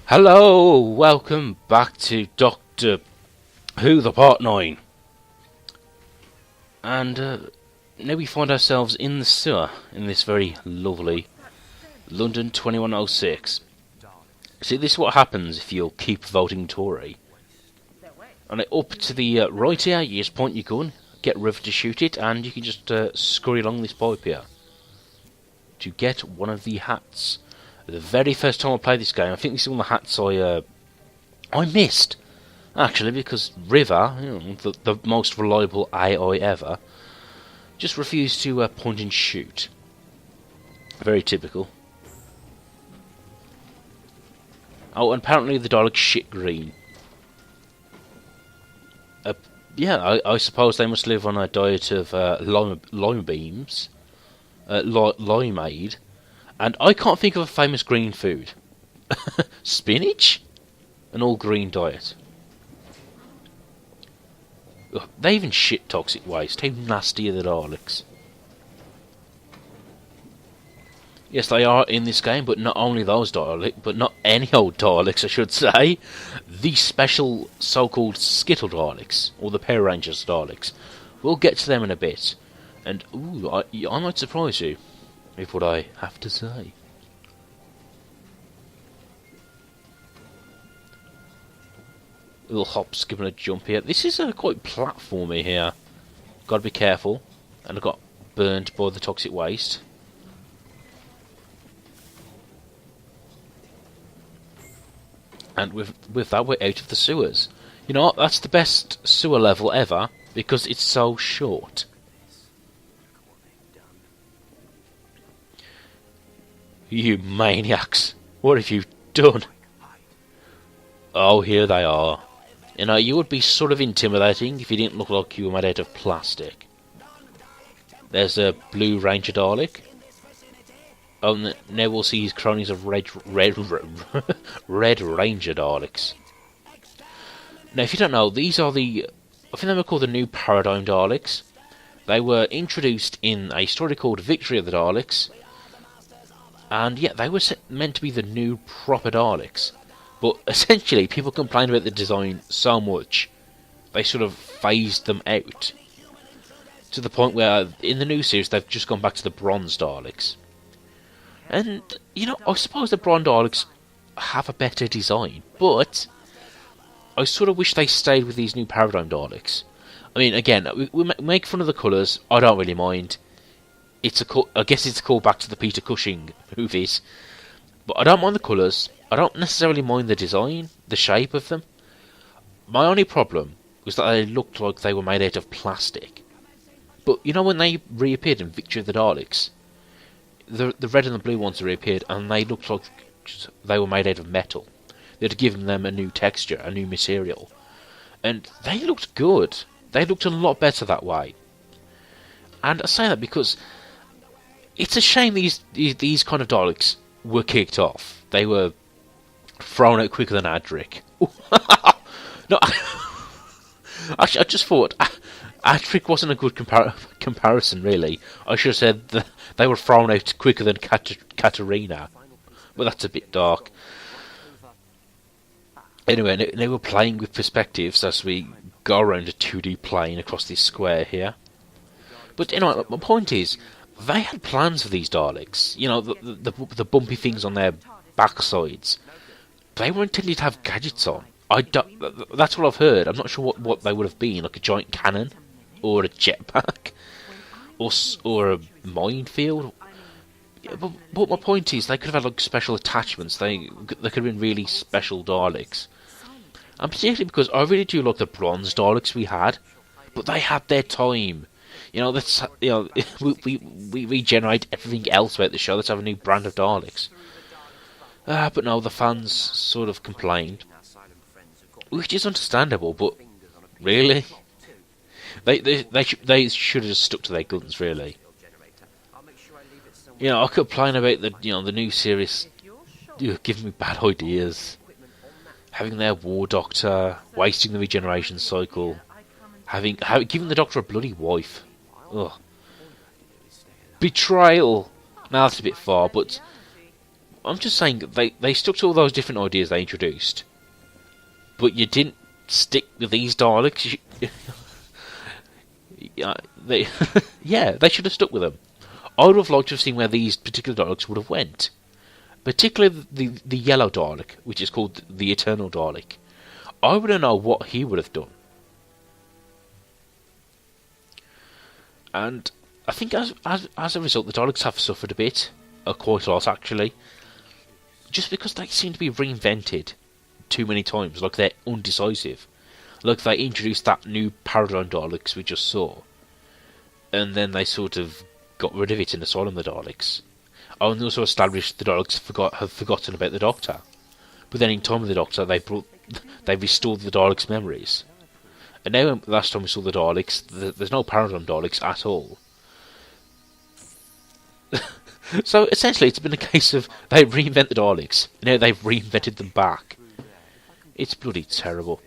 Hello, welcome back to Doctor Who, the Part 9. And now we find ourselves in the sewer in this very lovely London 2106. See, this is what happens if you'll keep voting Tory. And up to the right here, you just point your gun, get River to shoot it, and you can just scurry along this pipe here to get one of the hats. The very first time I played this game, I think this is one of the hats I missed, actually, because River, the most reliable AI ever, just refused to point and shoot. Very typical. Oh, and apparently the Daleks shit green. Yeah, I suppose they must live on a diet of lima beans, limeade, and I can't think of a famous green food. Spinach? An all-green diet. Ugh, they even shit toxic waste. How nasty are the Daleks? Yes, they are in this game, but not only those Daleks, but not any old Daleks, I should say. The special so-called Skittle Daleks, or the Power Rangers Daleks. We'll get to them in a bit. And, ooh, I might surprise you with what I have to say. A little hop, skip and a jump here. This is quite platformy here. Gotta be careful. And I got burnt by the toxic waste. And with that, we're out of the sewers. You know what? That's the best sewer level ever, because it's so short. You maniacs! What have you done? Oh, here they are. You know, you would be sort of intimidating if you didn't look like you were made out of plastic. There's a blue Ranger Dalek. Oh, now we'll see his cronies of red Ranger Daleks. Now, if you don't know, these are I think they were called the New Paradigm Daleks. They were introduced in a story called Victory of the Daleks. And yeah, they were meant to be the new proper Daleks. But essentially, people complained about the design so much, they sort of phased them out. To the point where, in the new series, they've just gone back to the Bronze Daleks. And, you know, I suppose the Bronze Daleks have a better design, but I sort of wish they stayed with these new Paradigm Daleks. I mean, again, we make fun of the colours, I don't really mind. I guess it's a call back to the Peter Cushing movies. But I don't mind the colours, I don't necessarily mind the design, the shape of them. My only problem was that they looked like they were made out of plastic. But, you know, when they reappeared in Victory of the Daleks, the red and the blue ones reappeared, and they looked like they were made out of metal. They'd given them a new texture, a new material. And they looked good. They looked a lot better that way. And I say that because it's a shame these kind of Daleks were kicked off. They were thrown out quicker than Adric. No, actually, I just thought Adric wasn't a good comparison, really. I should have said that they were thrown out quicker than Katarina. But that's a bit dark. Anyway, now we're playing with perspectives as we go around a 2D plane across this square here. But, you know, my point is, they had plans for these Daleks. You know, the bumpy things on their backsides. They were intended to have gadgets on. That's what I've heard. I'm not sure what they would have been, like a giant cannon, or a jetpack, or a minefield. Yeah, but my point is, they could have had like special attachments. They could have been really special Daleks. And particularly because I really do like the Bronze Daleks we had, but they had their time. You know, we regenerate everything else about the show. Let's have a new brand of Daleks. But no, the fans sort of complained, which is understandable. But really, they should have just stuck to their guns. Really, you know, I complain about the new series giving me bad ideas, having their War Doctor, wasting the regeneration cycle, giving the Doctor a bloody wife. Ugh. Betrayal. Now that's a bit far, but I'm just saying they stuck to all those different ideas they introduced, but you didn't stick with these Daleks. Yeah, they should have stuck with them. I would have liked to have seen where these particular Daleks would have went. Particularly the yellow Dalek, which is called the Eternal Dalek. I want to know what he would have done. And I think as a result, the Daleks have suffered a bit, quite a lot actually, just because they seem to be reinvented too many times, like they're undecisive. Like they introduced that new Paradigm Daleks we just saw, and then they sort of got rid of it in Asylum of the Daleks. Oh, and they also established the Daleks have forgotten about the Doctor. But then in Time of the Doctor, they restored the Daleks' memories. And now, last time we saw the Daleks, there's no Paradigm Daleks at all. So essentially, it's been a case of they reinvent the Daleks. Now they've reinvented them back. It's bloody terrible.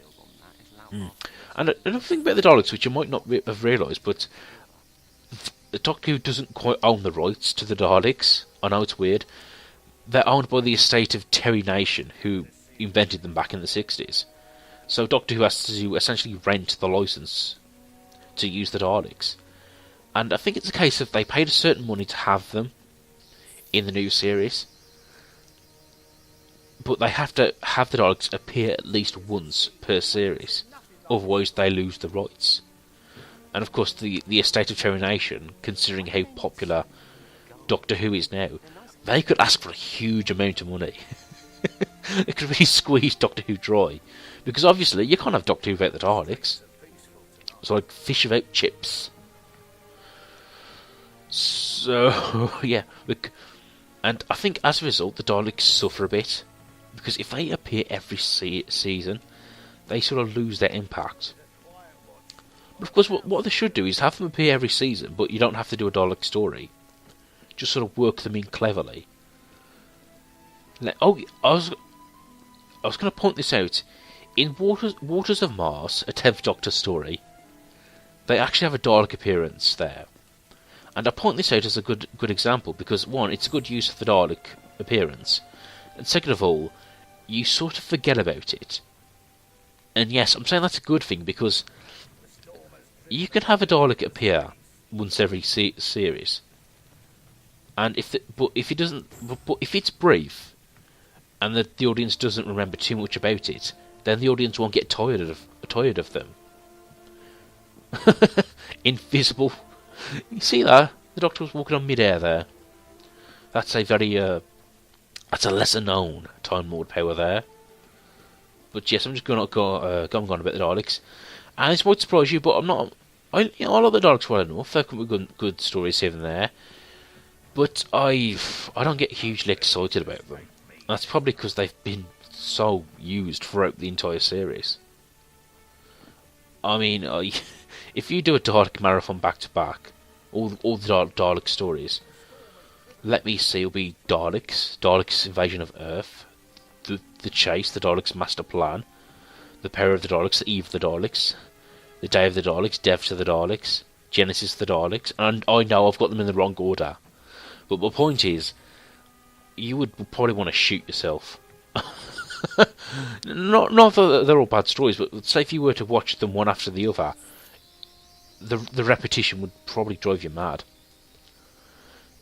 And another thing about the Daleks, which you might not have realised, but the Doctor Who doesn't quite own the rights to the Daleks. I know it's weird. They're owned by the estate of Terry Nation, who invented them back in the 60s. So Doctor Who has to essentially rent the licence to use the Daleks. And I think it's a case of they paid a certain money to have them in the new series, but they have to have the Daleks appear at least once per series, otherwise they lose the rights. And of course the estate of Terry Nation, considering how popular Doctor Who is now, they could ask for a huge amount of money. They could really squeeze Doctor Who dry, because obviously you can't have Doctor Who without the Daleks. It's like fish without chips. So yeah, look, and I think as a result the Daleks suffer a bit, because if they appear every season, they sort of lose their impact. But of course, what they should do is have them appear every season, but you don't have to do a Dalek story. Just sort of work them in cleverly. Oh, I was going to point this out. In Waters of Mars, a 10th Doctor story, they actually have a Dalek appearance there. And I point this out as a good example, because one, it's a good use of the Dalek appearance, and second of all, you sort of forget about it. And yes, I'm saying that's a good thing, because you can have a Dalek appear once every series, and if it's brief, and the audience doesn't remember too much about it, then the audience won't get tired of them. Invisible. You see that? The Doctor was walking on mid-air there. That's a very that's a lesser known Time Lord power there. But yes, I'm just going on about the Daleks, and this might surprise you, but I'm not. I like the Daleks well enough. They've come with good stories here and there, but I don't get hugely excited about them. That's probably because they've been so used throughout the entire series. I mean, if you do a Dalek marathon back to back, all the Dalek stories, let me see, it'll be Daleks' invasion of Earth, the chase, the Daleks' master plan, the power of the Daleks, the eve of the Daleks, the day of the Daleks, death of the Daleks, Genesis of the Daleks, and I know I've got them in the wrong order, but my point is, you would probably want to shoot yourself. Not that they're all bad stories, but say if you were to watch them one after the other, the repetition would probably drive you mad.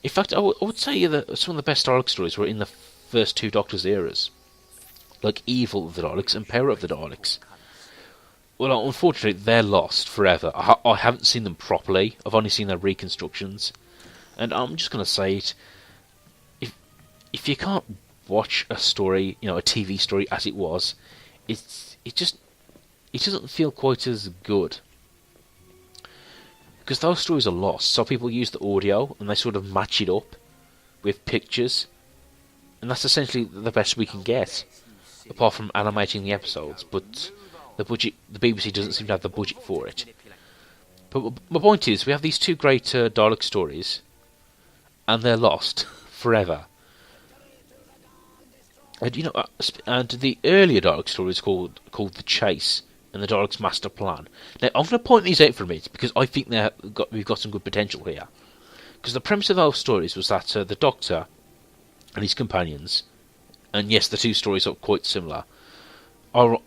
In fact, I would say that some of the best Dalek stories were in the first two Doctors' eras, like Evil of the Daleks and Power of the Daleks. Well, unfortunately, they're lost forever. I haven't seen them properly. I've only seen their reconstructions, and I'm just going to say it. If you can't watch a story, a TV story as it was, it doesn't feel quite as good. Because those stories are lost, so people use the audio and they sort of match it up with pictures, and that's essentially the best we can get, apart from animating the episodes. But the BBC doesn't seem to have the budget for it. But my point is, we have these two great Dalek stories, and they're lost forever. And and the earlier Dalek story is called The Chase and the Daleks' Master Plan. Now, I'm going to point these out for a minute because I think we've got some good potential here. Because the premise of those stories was that the Doctor and his companions, and yes, the two stories are quite similar, are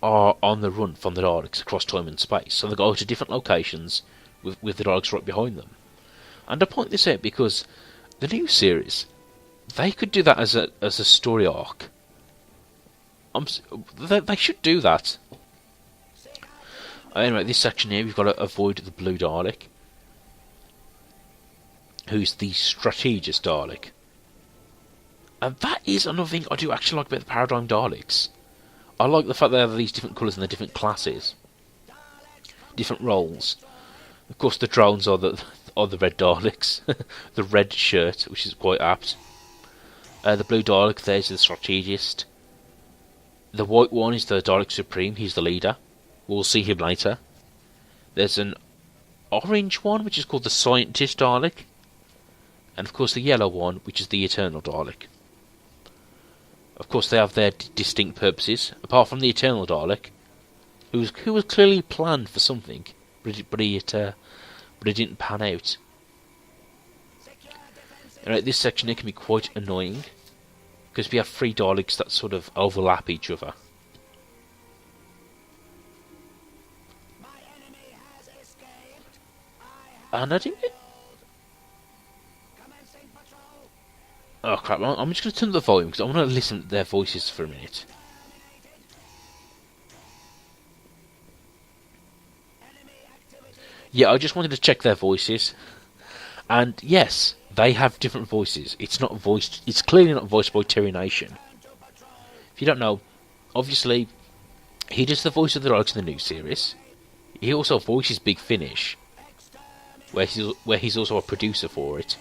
on the run from the Daleks across time and space. So they go to different locations with the Daleks right behind them. And I point this out because the new series, they could do that as a story arc. They should do that. Anyway, this section here, we've got to avoid the Blue Dalek, who's the strategist Dalek. And that is another thing I do actually like about the Paradigm Daleks. I like the fact they have these different colours and the different classes, different roles. Of course, the drones are the red Daleks, the red shirt, which is quite apt. The blue Dalek there's the strategist. The white one is the Dalek Supreme. He's the leader. We'll see him later. There's an orange one, which is called the Scientist Dalek. And of course the yellow one, which is the Eternal Dalek. Of course they have their distinct purposes, apart from the Eternal Dalek, who was clearly planned for something, but he didn't pan out. Alright, this section here can be quite annoying, because we have three Daleks that sort of overlap each other. And I didn't... Oh crap, I'm just going to turn up the volume because I want to listen to their voices for a minute. Yeah, I just wanted to check their voices. And yes, they have different voices. It's clearly not voiced by Terry Nation. If you don't know, obviously, he does the voice of the Daleks in the new series. He also voices Big Finish, where he's also a producer for it.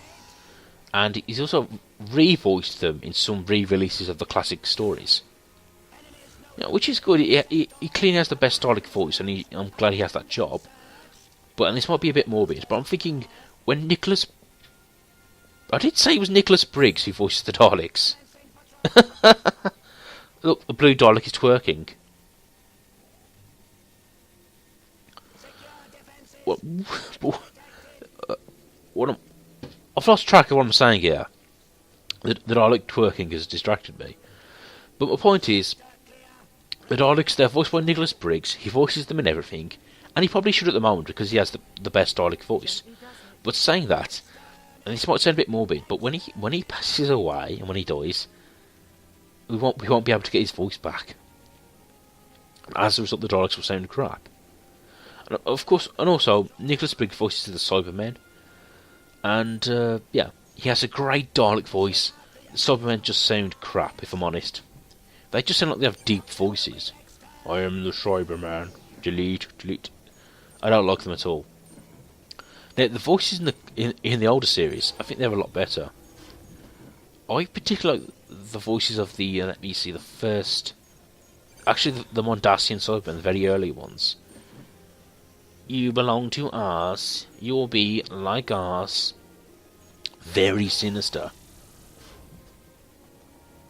And he's also re-voiced them in some re-releases of the classic stories. You know, which is good. He clearly has the best Dalek voice, and I'm glad he has that job. And this might be a bit morbid, but I'm thinking when Nicholas... I did say it was Nicholas Briggs who voices the Daleks. Look, the blue Dalek is twerking. I've lost track of what I'm saying here. The Dalek twerking has distracted me. But my point is, the Daleks, they're voiced by Nicholas Briggs. He voices them in everything. And he probably should at the moment because he has the best Dalek voice. But saying that, and this might sound a bit morbid, but when he passes away and when he dies, we won't be able to get his voice back. And as a result, the Daleks will sound crap. And of course, and also Nicholas Briggs voices the Cybermen, and yeah, he has a great Dalek voice. The Cybermen just sound crap, if I'm honest. They just sound like they have deep voices. I am the Cyberman. Delete. I don't like them at all. Now, the voices in the older series, I think they're a lot better. I particularly like the voices of the, let me see, the first... Actually, the Mondasian Cybermen, the very early ones. You belong to us. You'll be like us. Very sinister.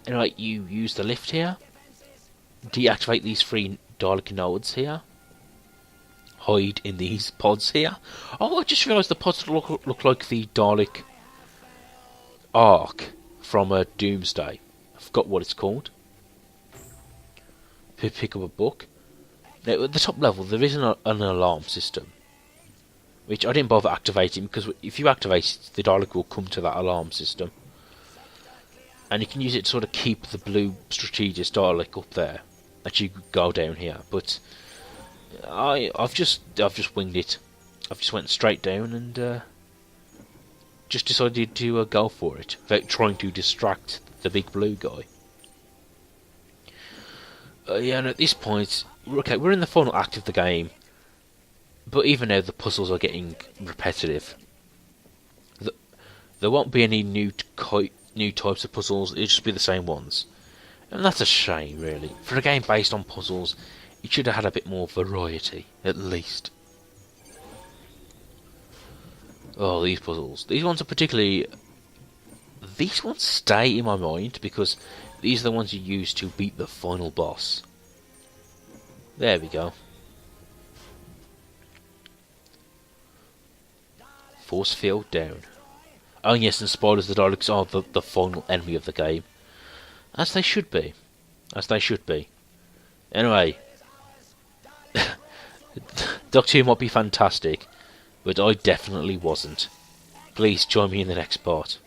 And like, you use the lift here. Deactivate these 3 Dalek nodes here. Hide in these pods here. Oh, I just realised the pods look like the Dalek Ark from Doomsday. I forgot what it's called. Pick up a book. Now, at the top level, there is an alarm system, which I didn't bother activating because if you activate it, the Dalek will come to that alarm system, and you can use it to sort of keep the blue strategist Dalek up there. That you go down here, but I've just winged it. I've just went straight down and just decided to go for it without trying to distract the big blue guy. Yeah, and at this point, we're in the final act of the game, but even now the puzzles are getting repetitive. There won't be any new types of puzzles. It'll just be the same ones, and that's a shame, really. For a game based on puzzles, it should have had a bit more variety, at least. Oh, these puzzles. These ones are particularly... These ones stay in my mind because these are the ones you use to beat the final boss. There we go. Force field down. Oh yes, and spoilers, the Daleks are the final enemy of the game. As they should be. As they should be. Anyway, Doctor Who might be fantastic, but I definitely wasn't. Please join me in the next part.